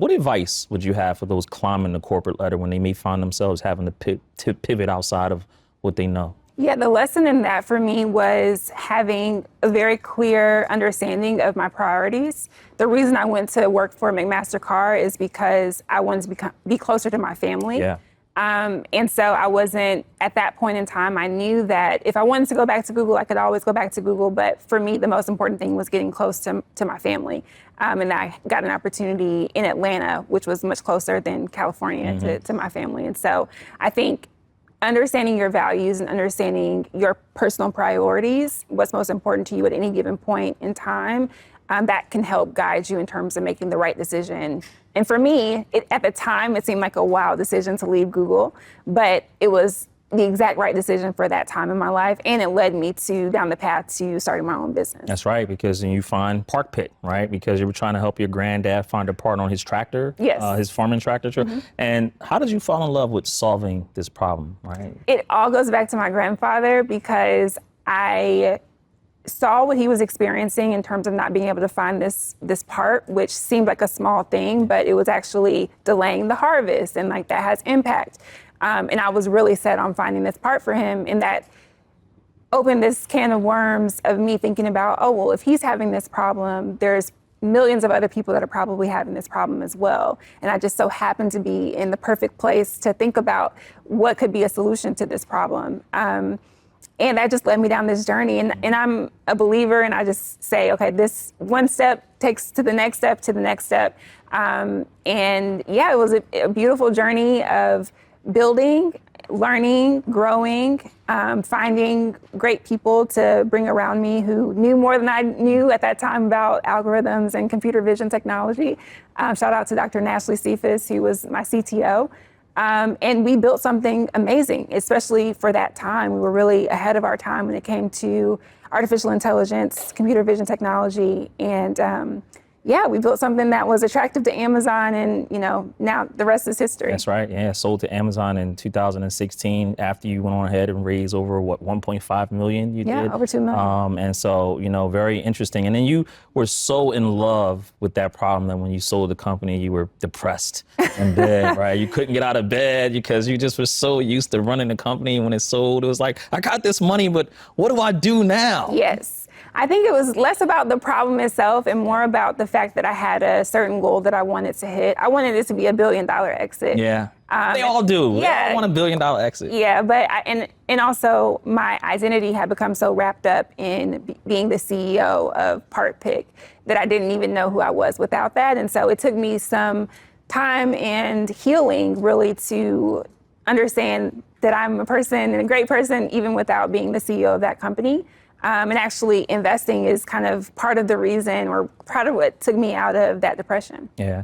What advice would you have for those climbing the corporate ladder when they may find themselves having to pivot outside of what they know? Yeah, the lesson in that for me was having a very clear understanding of my priorities. The reason I went to work for McMaster-Carr is because I wanted to be closer to my family. Yeah. And so I wasn't, at that point in time, I knew that if I wanted to go back to Google, I could always go back to Google. But for me, the most important thing was getting close to my family. And I got an opportunity in Atlanta, which was much closer than California to my family. And so I think understanding your values and understanding your personal priorities, what's most important to you at any given point in time, that can help guide you in terms of making the right decision. And for me, at the time, it seemed like a wild decision to leave Google, but it was the exact right decision for that time in my life. And it led me down the path to starting my own business. That's right, because then you find Park Pit, right? Because you were trying to help your granddad find a part on his tractor, yes, his farming tractor. And how did you fall in love with solving this problem, right? It all goes back to my grandfather, because I saw what he was experiencing in terms of not being able to find this part, which seemed like a small thing, but it was actually delaying the harvest, and like that has impact. And I was really set on finding this part for him, and that opened this can of worms of me thinking about, oh, well, if he's having this problem, there's millions of other people that are probably having this problem as well. And I just so happened to be in the perfect place to think about what could be a solution to this problem. And that just led me down this journey. And I'm a believer, and I just say, okay, this one step takes to the next step, to the next step. And yeah, it was a beautiful journey of building, learning, growing, finding great people to bring around me who knew more than I knew at that time about algorithms and computer vision technology. Shout out to Dr. Nashley Cephas, who was my CTO. And we built something amazing, especially for that time. We were really ahead of our time when it came to artificial intelligence, computer vision technology, and yeah, we built something that was attractive to Amazon, and now the rest is history. That's right. Yeah, sold to Amazon in 2016 after you went on ahead and raised over 1.5 million. You did. Yeah, over 2 million. And so very interesting. And then you were so in love with that problem that when you sold the company, you were depressed in bed, right? You couldn't get out of bed because you just were so used to running the company. When it sold, it was like, I got this money, but what do I do now? Yes. I think it was less about the problem itself and more about the fact that I had a certain goal that I wanted to hit. I wanted this to be $1 billion exit. Yeah, they all do. Yeah. They all want $1 billion exit. Yeah, but and also my identity had become so wrapped up in being the CEO of Park Pick that I didn't even know who I was without that. And so it took me some time and healing really to understand that I'm a person and a great person even without being the CEO of that company. And actually investing is kind of part of the reason or part of what took me out of that depression. Yeah.